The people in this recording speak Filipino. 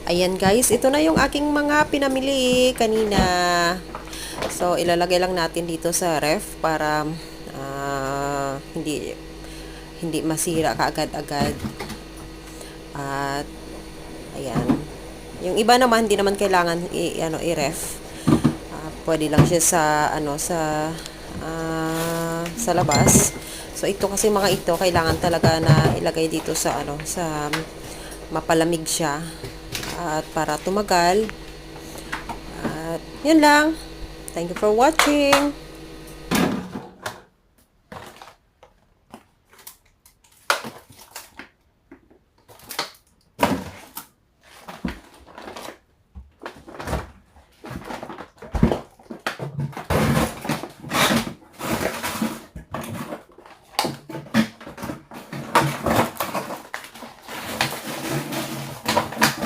Ayan guys, ito na yung aking mga pinamili kanina. So, ilalagay lang natin dito sa ref para hindi masira kaagad-agad. At ayan. Yung iba naman hindi naman kailangan i-ref. Pwede lang siya sa labas. So ito kasi mga ito kailangan talaga na ilagay dito sa mapalamig siya at para tumagal. At yun lang. Thank you for watching.